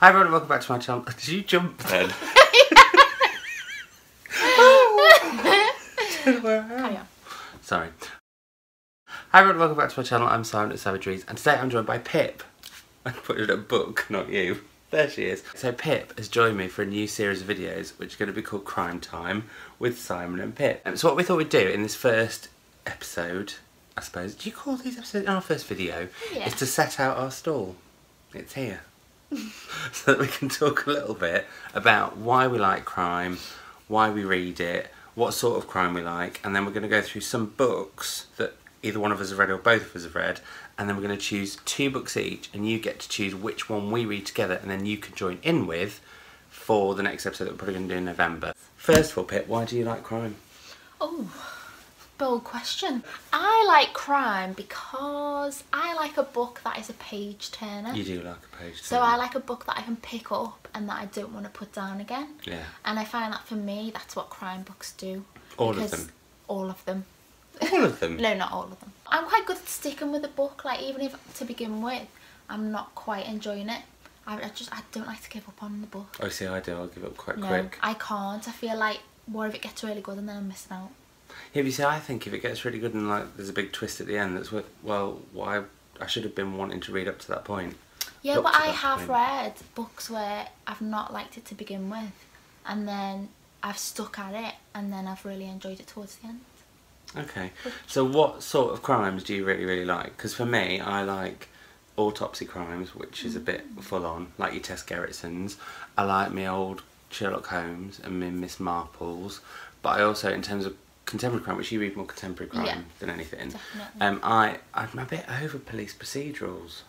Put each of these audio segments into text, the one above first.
Hi everyone, welcome back to my channel. Did you jump then? Carry on. Sorry. Hi everyone, welcome back to my channel. I'm Simon at Savageries, and today I'm joined by Pip. I put it in a book, not you. There she is. So Pip has joined me for a new series of videos which are going to be called Crime Time with Simon and Pip. So what we thought we'd do in this first episode, I suppose, do you call these episodes our first video? Yeah. Is to set out our stall. It's here. So that we can talk a little bit about why we like crime, why we read it, what sort of crime we like, and then we're going to go through some books that either one of us have read or both of us have read, and then we're going to choose 2 books each, and you get to choose which one we read together, and then you can join in with for the next episode that we're probably going to do in November. First of all, Pip, why do you like crime? Oh, bold question. I like crime because I like a book that is a page turner. You do like a page turner. So I like a book that I can pick up and that I don't want to put down again. Yeah. And I find that for me, that's what crime books do. All of them? All of them. All of them? No, not all of them. I'm quite good at sticking with a book, like even if to begin with I'm not quite enjoying it. I don't like to give up on the book. Oh, see, I do. I'll give up quite No, quick. I can't. I feel like, what if it gets really good and then I'm missing out? Yeah, but you see, I think if it gets really good and like there's a big twist at the end, that's what, well, why I should have been wanting to read up to that point. Yeah, Up but to I that have point. read books where I've not liked it to begin with, and then I've stuck at it, and then I've really enjoyed it towards the end. Okay, so what sort of crimes do you really like? Because for me, I like autopsy crimes, which is a bit full on, like your Tess Gerritsons. I like my old Sherlock Holmes and my Miss Marples, but I also, in terms of contemporary crime, which you read more contemporary crime than anything, Definitely. I'm a bit over police procedurals.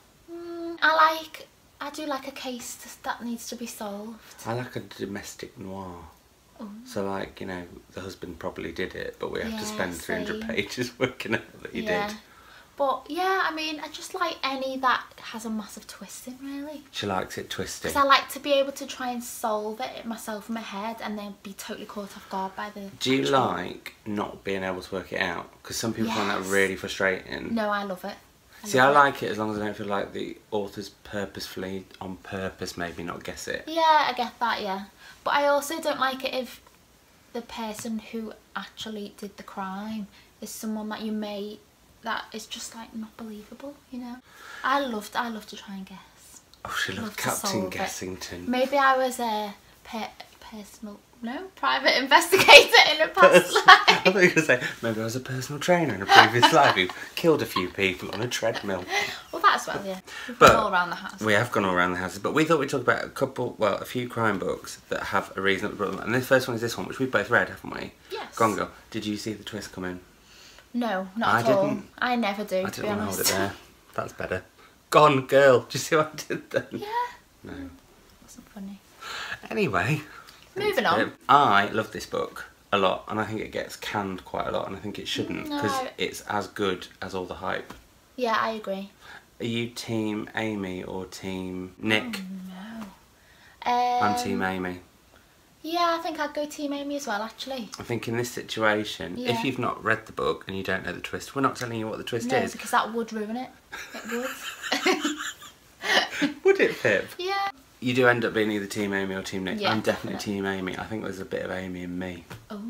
I do like a case that needs to be solved. I like a domestic noir. Ooh. So like, you know, the husband probably did it, but we have to spend 300 same. pages working out that he did. But yeah, I mean, I just like any that has a massive twist in, really. She likes it twisty. Because I like to be able to try and solve it myself in my head and then be totally caught off guard by the... Do you like not being able to work it out? Because some people find that really frustrating. No, I love it. See, I like it as long as I don't feel like the author's purposefully, on purpose, maybe not guess it. Yeah, I get that, yeah. But I also don't like it if the person who actually did the crime is someone that is just like not believable, you know. I love to try and guess. Oh, she loved Captain Guessington. Maybe I was a private investigator in a past life. I thought you were going to say, maybe I was a personal trainer in a previous life who killed a few people on a treadmill. Well, that's well, yeah. We've gone all around the house. We have gone all around the houses, but we thought we'd talk about a few crime books that have a reason that we brought them. And the first one is this one, which we've both read, haven't we? Yes. Go on, girl. Did you see the twist come in? No, not at all. I never do, to be honest. I didn't want to hold it there. That's better. Go on, girl. Do you see what I did then? Yeah. No. Wasn't funny. Anyway. Moving on. I love this book a lot, and I think it gets canned quite a lot, and I think it shouldn't, because it's as good as all the hype. Yeah, I agree. Are you team Amy or team Nick? Oh, no. I'm team Amy. Yeah, I think I'd go team Amy as well, actually. I think in this situation, if you've not read the book and you don't know the twist, we're not telling you what the twist is. No, because that would ruin it. It would. Would it, Pip? Yeah. You do end up being either team Amy or team Nick. Yeah, I'm definitely team Amy. I think there's a bit of Amy in me. Oh.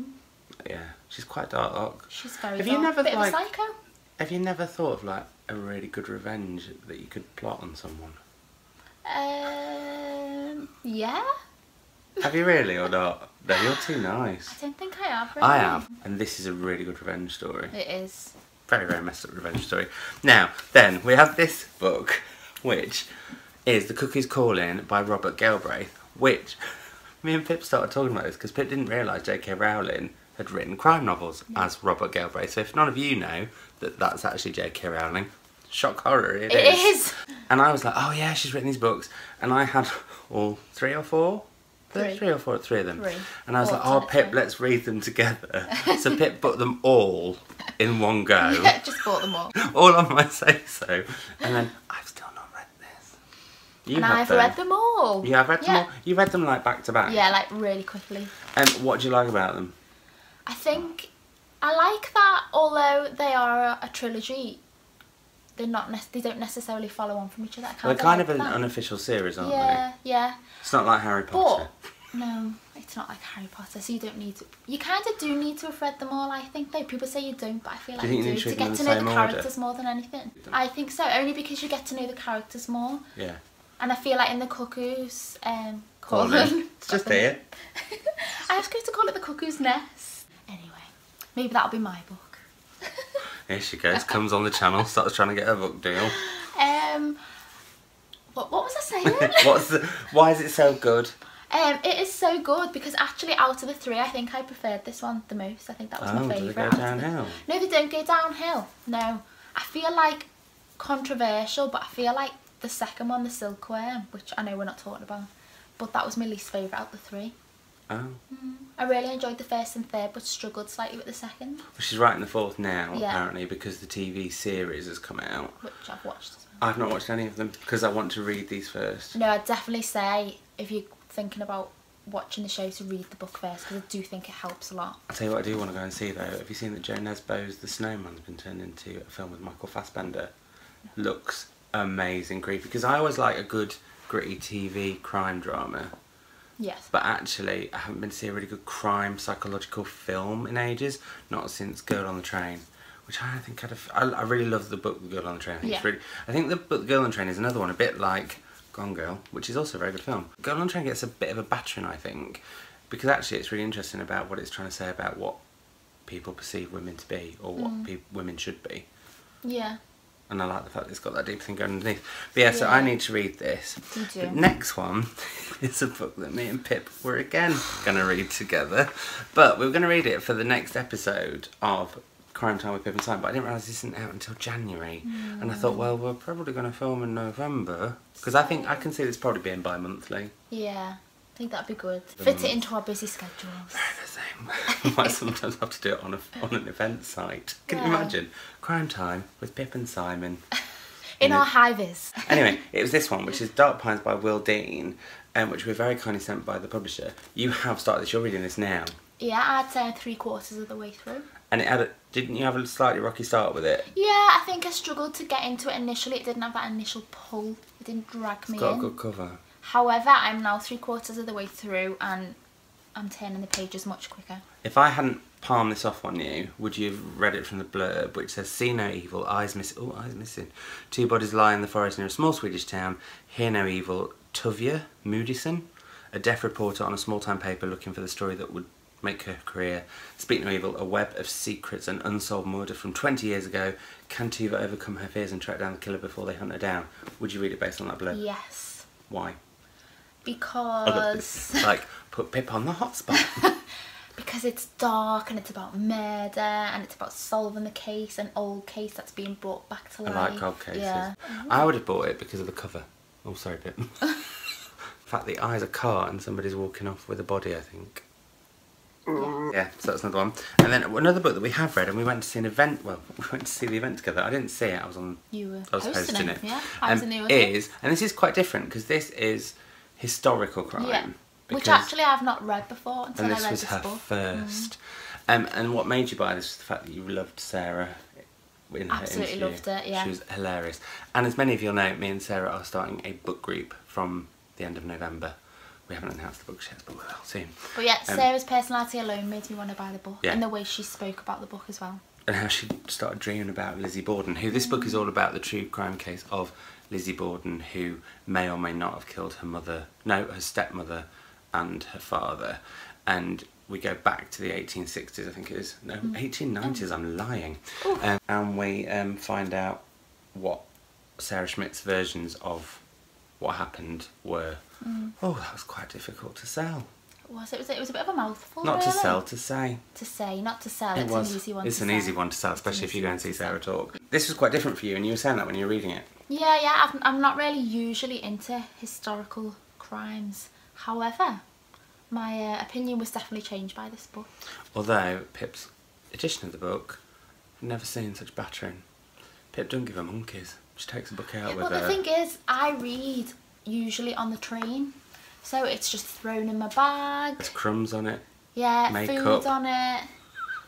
Yeah, she's quite dark. She's very have dark. You never, bit of a psycho. Have you never thought of like a really good revenge that you could plot on someone? Yeah. Have you really or not? No, you're too nice. I don't think I have. Really. I have, and this is a really good revenge story. It is. Very, very messed up revenge story. Now, then, we have this book, which is The Cuckoo's Calling by Robert Galbraith, which me and Pip started talking about this because Pip didn't realise J.K. Rowling had written crime novels as Robert Galbraith. So if none of you know that that's actually J.K. Rowling, shock horror, it is. And I was like, oh yeah, she's written these books. And I had all three of them. And I was like, oh Pip, let's read them together. So Pip bought them all in one go. Yeah, just bought them all. All on my say-so. And then, I've still not read this. I've read them all. You have read them all? You read them like back to back? Yeah, like really quickly. And what do you like about them? I think I like that although they are a trilogy, they don't necessarily follow on from each other. They're kind of an unofficial series, aren't Yeah, yeah. It's not like Harry Potter. But no, it's not like Harry Potter. So you don't need to. You kind of do need to have read them all. I think though people say you don't, but I feel like you do to get to know the characters more than anything. I think so, only because you get to know the characters more. Yeah. And I feel like in the Cuckoo's Calling. It's just here. I was going to call it the Cuckoo's Nest. Anyway, maybe that'll be my book. Here she goes, comes on the channel, starts trying to get her book deal. What was I saying? Why is it so good? It is so good because actually out of the three, I think I preferred this one the most. I think that was my favourite. Do they go downhill? No, they don't go downhill. No. I feel like controversial, but I feel like the second one, the Silkworm, which I know we're not talking about, but that was my least favourite out of the three. Oh. I really enjoyed the first and third, but struggled slightly with the second. Well, she's writing the fourth now, apparently, because the TV series has come out. Which I've watched as well. I've not watched any of them because I want to read these first. No, I'd definitely say if you're thinking about watching the show to read the book first, because I do think it helps a lot. I'll tell you what I do want to go and see though. Have you seen that Joe Nesbo's The Snowman's been turned into a film with Michael Fassbender? No. Looks amazing, creepy. Because I always like a good gritty TV crime drama. Yes. But actually, I haven't been to see a really good crime psychological film in ages. Not since Girl on the Train, which I think I really love the book The Girl on the Train. I think the book The Girl on the Train is another one, a bit like Gone Girl, which is also a very good film. Girl on the Train gets a bit of a battering, I think, because actually it's really interesting about what it's trying to say about what people perceive women to be, or what women should be. Yeah. And I like the fact that it's got that deep thing going underneath. But yeah, so I need to read this. You do. The next one is a book that me and Pip were again going to read together. But we were going to read it for the next episode of Crime Time with Pip and Simon. But I didn't realise this isn't out until January. And I thought, well, we're probably going to film in November. Because I think I can see this probably being bi-monthly. Yeah. I think that'd be good. Fit it into our busy schedules. Very the same. I might sometimes have to do it on an event site. Can you imagine? Crime Time with Pip and Simon. in our high-vis. Anyway, it was this one, which is Dark Pines by Will Dean, which we were very kindly sent by the publisher. You have started this, you're reading this now. Yeah, I'd say 3/4 of the way through. And it had didn't you have a slightly rocky start with it? Yeah, I think I struggled to get into it initially. It didn't have that initial pull. It didn't drag me in. It's got a good cover. However, I'm now 3/4 of the way through and I'm turning the pages much quicker. If I hadn't palmed this off on you, would you have read it from the blurb, which says, "See no evil, eyes missing." Oh, eyes missing. Two bodies lie in the forest near a small Swedish town. Hear no evil. Tuvia Moodysson, a deaf reporter on a small-time paper looking for the story that would make her career. Speak no evil, a web of secrets and unsolved murder from 20 years ago. Can Tuva overcome her fears and track down the killer before they hunt her down? Would you read it based on that blurb? Yes. Why? Because... like, put Pip on the hot spot. Because it's dark and it's about murder and it's about solving the case, an old case that's being brought back to life. I like cold cases. Yeah. I would have bought it because of the cover. Oh, sorry, Pip. In fact, the eye's a car and somebody's walking off with a body, I think. Yeah, so that's another one. And then another book that we have read, and we went to see an event. Well, we went to see the event together. I didn't see it. I was hosting it. Yeah, I was in the audience. And this is quite different because this is historical crime. Yeah, which actually I've not read before until I read this book. And this was her first. And what made you buy this was the fact that you loved Sarah in her Absolutely interview. loved it. Yeah, she was hilarious. And as many of you will know, me and Sarah are starting a book group from the end of November. We haven't announced the books yet, but we will soon. But yeah, Sarah's personality alone made me want to buy the book, and the way she spoke about the book as well. And how she started dreaming about Lizzie Borden, who this book is all about, the true crime case of Lizzie Borden, who may or may not have killed her mother, no, her stepmother and her father. And we go back to the 1860s, I think it is. No, 1890s, I'm lying. And we find out what Sarah Schmidt's versions of what happened were. Oh, that was quite difficult to sell. It was a bit of a mouthful. Not really. to sell, to say. To say, not to sell. It's an easy one. It's an easy one to sell, especially if you go and see Sarah talk. This was quite different for you, and you were saying that when you were reading it. Yeah. I'm not really usually into historical crimes. However, my opinion was definitely changed by this book. Although Pip's edition of the book, I've never seen such battering. Pip don't give her monkeys. She takes a book out with her. But the thing is, I read usually on the train, so it's just thrown in my bag. There's crumbs on it. Yeah, makeup. food on it.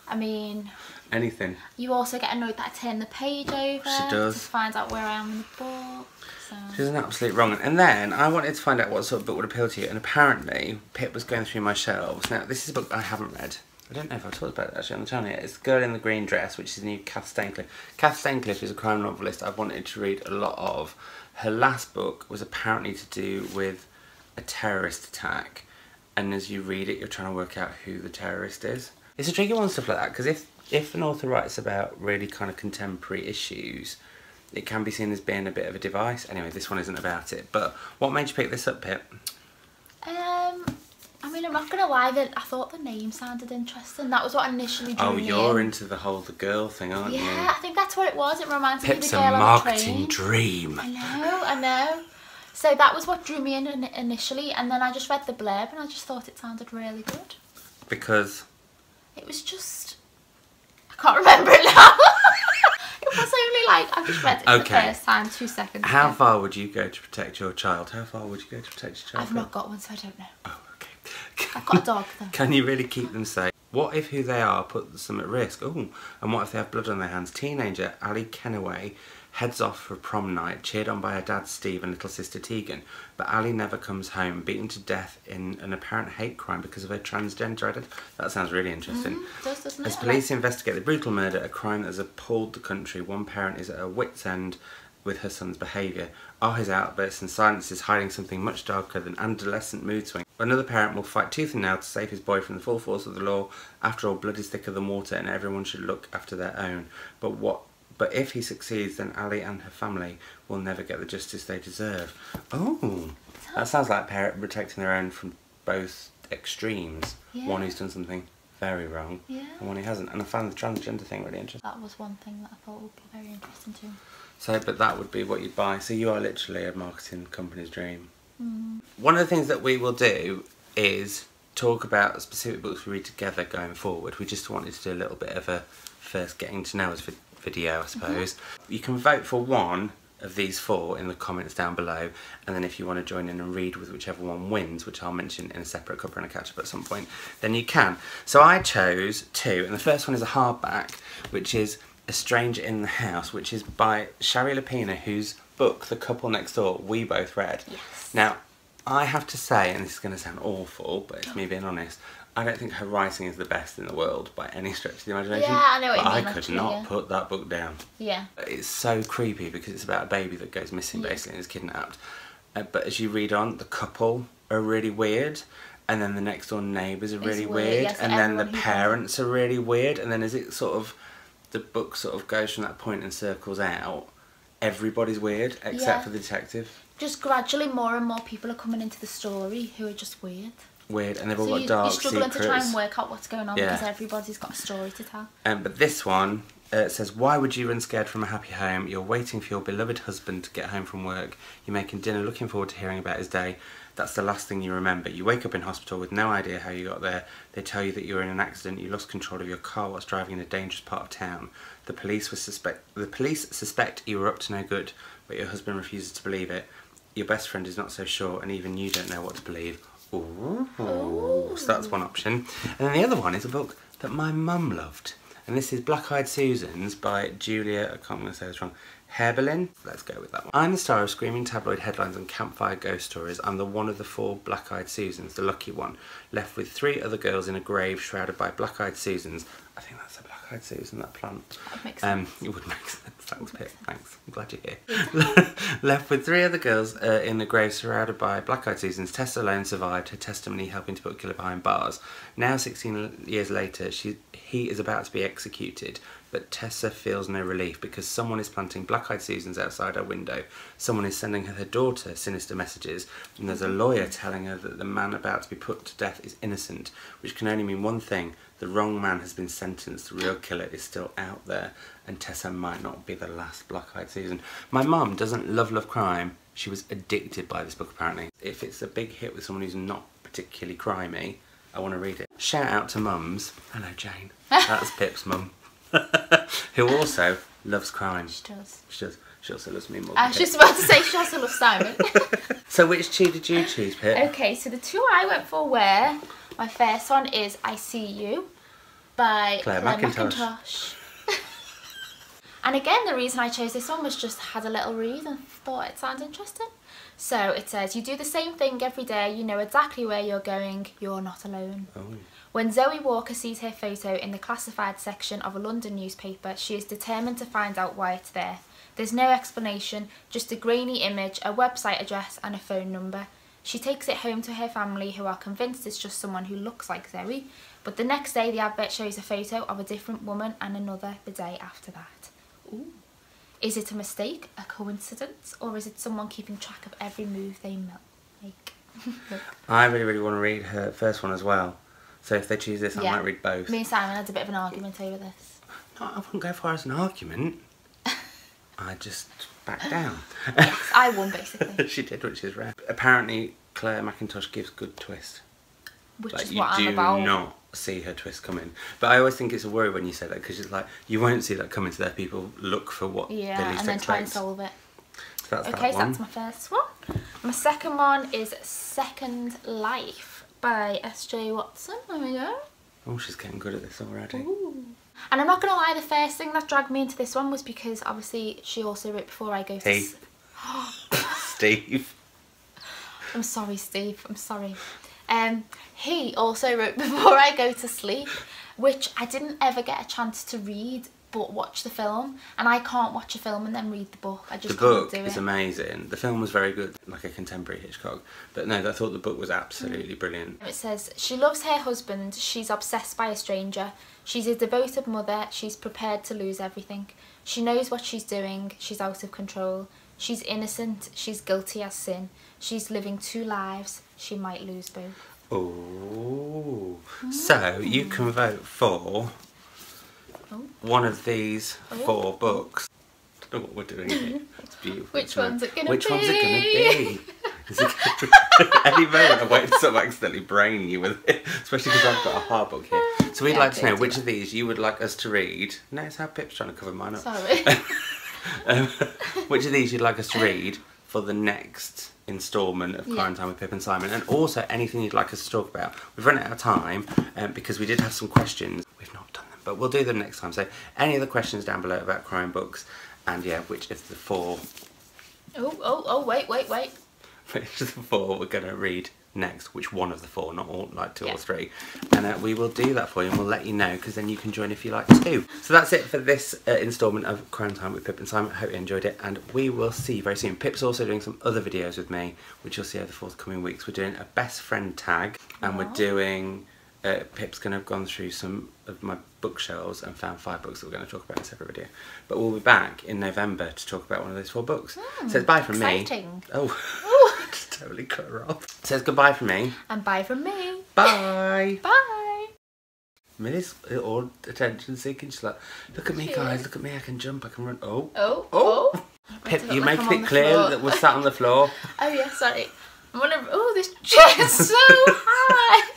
I mean... Anything. You also get annoyed that I turn the page over. She does. To find out where I am in the book. So. She's an absolute wrong one. And then I wanted to find out what sort of book would appeal to you. And apparently, Pip was going through my shelves. Now, this is a book I haven't read. I don't know if I've talked about it actually on the channel yet. It's The Girl in the Green Dress, which is the new Kath Staincliffe. Kath Staincliffe is a crime novelist I've wanted to read a lot of. Her last book was apparently to do with a terrorist attack. And as you read it, you're trying to work out who the terrorist is. It's a tricky one, stuff like that, because if an author writes about really kind of contemporary issues, it can be seen as being a bit of a device. Anyway, this one isn't about it. But what made you pick this up, Pip? I mean, I'm not going to lie, I thought the name sounded interesting. That was what initially drew me you're in. into the whole the girl thing, aren't you? Yeah, I think that's what it was. It reminds me of Pip's the a girl on the marketing train. dream. I know. So that was what drew me in initially, and then I just read the blurb and I just thought it sounded really good. Because? It was just... I can't remember it now. It was only like, I just read it for the first time 2 seconds ago. How far would you go to protect your child? How far would you go to protect your child? I've not got one, so I don't know. Oh, okay. I've got a dog though. Can you really keep them safe? What if who they are puts them at risk? Oh, and what if they have blood on their hands? Teenager Ali Kenaway heads off for prom night, cheered on by her dad Steve and little sister Tegan. But Ali never comes home, beaten to death in an apparent hate crime because of her transgender identity. That sounds really interesting. Doesn't it? As police investigate the brutal murder, a crime that has appalled the country, one parent is at her wit's end with her son's behaviour. Are his outbursts and silences hiding something much darker than adolescent mood swing? Another parent will fight tooth and nail to save his boy from the full force of the law. After all, blood is thicker than water and everyone should look after their own. But if he succeeds, then Ali and her family will never get the justice they deserve. Oh, that sounds like a parent protecting their own from both extremes. Yeah. One who's done something very wrong, and one who hasn't. And I found the transgender thing really interesting. That was one thing that I thought would be very interesting too. So, but that would be what you'd buy. So you are literally a marketing company's dream. One of the things that we will do is talk about specific books we read together going forward. We just wanted to do a little bit of a first getting to know us video, I suppose. You can vote for one of these 4 in the comments down below, and then if you want to join in and read with whichever one wins, which I'll mention in a separate cuppa and a catch-up at some point, then you can. So I chose 2, and the first one is a hardback, which is A Stranger in the House, which is by Shari Lapina, whose book, The Couple Next Door, we both read. Yes. Now, I have to say, and this is going to sound awful, but it's me being honest, I don't think her writing is the best in the world by any stretch of the imagination. Yeah, I know what you mean. I could not put that book down. Yeah. It's so creepy because it's about a baby that goes missing basically and is kidnapped. But as you read on, the couple are really weird, and then the next door neighbours are really weird, yes, and then the parents are really weird, and then as it sort of, the book sort of goes from that point and circles out, everybody's weird except for the detective. Just gradually more and more people are coming into the story who are just weird. Weird, and they've all got dark secrets. You're struggling to try and work out what's going on because everybody's got a story to tell. But this one says, why would you run scared from a happy home? You're waiting for your beloved husband to get home from work. You're making dinner, looking forward to hearing about his day. That's the last thing you remember. You wake up in hospital with no idea how you got there. They tell you that you were in an accident. You lost control of your car whilst driving in a dangerous part of town. The police suspect you were up to no good, but your husband refuses to believe it. Your best friend is not so sure, and even you don't know what to believe. Ooh. So that's one option. And then the other one is a book that my mum loved. And this is Black Eyed Susans by Julia, I'm going to say this wrong, Herbelin. Let's go with that one. I'm the star of screaming tabloid headlines and campfire ghost stories. I'm the one of the 4 Black Eyed Susans, the lucky one, left with 3 other girls in a grave shrouded by Black Eyed Susans. I think that's a Black Eyed Susan, that plant. That makes sense. It would make sense. Thanks, Pip. Thanks. I'm glad you're here. Left with 3 other girls in the grave surrounded by Black Eyed Susans. Tessa alone survived, her testimony helping to put Killer behind bars. Now, 16 years later, he is about to be executed, but Tessa feels no relief because someone is planting Black Eyed Susans outside her window. Someone is sending her daughter sinister messages, and there's a lawyer telling her that the man about to be put to death is innocent, which can only mean one thing. The wrong man has been sentenced, the real killer is still out there, and Tessa might not be the last Black Eyed Susan. My mum doesn't love crime. She was addicted by this book apparently. If it's a big hit with someone who's not particularly crimey, I want to read it. Shout out to mums. Hello Jane. That's Pip's mum. Who also loves crime. She does. She does. She also loves me more than I was just about to say she also loves Simon. So which 2 did you choose, Pip? Okay, so the 2 I went for were, my first one is I See You by Claire Mackintosh. And again, the reason I chose this one was just had a little read and thought it sounded interesting. So it says, you do the same thing every day, you know exactly where you're going, you're not alone. Oh. When Zoe Walker sees her photo in the classified section of a London newspaper, she is determined to find out why it's there. There's no explanation, just a grainy image, a website address and a phone number. She takes it home to her family, who are convinced it's just someone who looks like Zoe. But the next day the advert shows a photo of a different woman and another the day after that. Ooh. Is it a mistake, a coincidence, or is it someone keeping track of every move they make? I really, really want to read her first one as well. So if they choose this, I might read both. Me and Simon had a bit of an argument over this. No, I wouldn't go far as an argument. I just backed down. Yes, I won basically. She did, which is rare. Apparently, Claire Mackintosh gives good twist. Which like, is what I'm you about. do not see her twist coming. But I always think it's a worry when you say that, because it's like, you won't see that coming, so that people look for what they least expect. And then try and solve it. So that's Okay, that so one. that's my first one. My second one is Second Life by S.J. Watson. There we go. Oh, she's getting good at this already. Ooh. And I'm not going to lie, the first thing that dragged me into this one was because obviously she also wrote Before I Go to Hey. Steve. I'm sorry, Steve. I'm sorry. He also wrote Before I Go to Sleep, which I didn't ever get a chance to read, but watch the film. And I can't watch a film and then read the book. I just can't do it. The book is amazing. The film was very good, like a contemporary Hitchcock. But no, I thought the book was absolutely brilliant. It says, she loves her husband, she's obsessed by a stranger, she's a devoted mother, she's prepared to lose everything. She knows what she's doing, she's out of control. She's innocent, she's guilty as sin. She's living two lives, she might lose both. Oh. So you can vote for one of these 4 books. I don't know what we're doing here. It's beautiful. Which one's it going to be? Which one's it going to be? Is it any moment I'm waiting to sort of accidentally brain you with it, especially because I've got a hard book here. So we'd like to know which of these you would like us to read. No, it's how Pip's trying to cover mine up. Sorry. Which of these you'd like us to read for the next instalment of Crime Time with Pip and Simon, and also anything you'd like us to talk about. We've run out of time because we did have some questions. We've not done them, but we'll do them next time. So any other questions down below about crime books, and which of the 4... wait. Which of the 4 we're going to read next, which one of the 4, not all, like 2 or 3. And we will do that for you, and we'll let you know, because then you can join if you like too. So that's it for this instalment of Crime Time with Pip and Simon. Hope you enjoyed it, and we will see you very soon. Pip's also doing some other videos with me, which you'll see over the forthcoming weeks. We're doing a best friend tag, and we're doing... Pip's going to have gone through some of my bookshelves and found 5 books that we're going to talk about in a separate video. But we'll be back in November to talk about one of those 4 books. So it's bye from exciting. Me. Oh, just totally cut her off. It says goodbye from me. And bye from me. Bye. Bye. Millie's all attention seeking. She's like, look at me, guys. Look at me. I can jump. I can run. Oh. Pip, you're making it clear that we're sat on the floor. Oh yeah, sorry. I'm wondering. Oh, this chair's so high.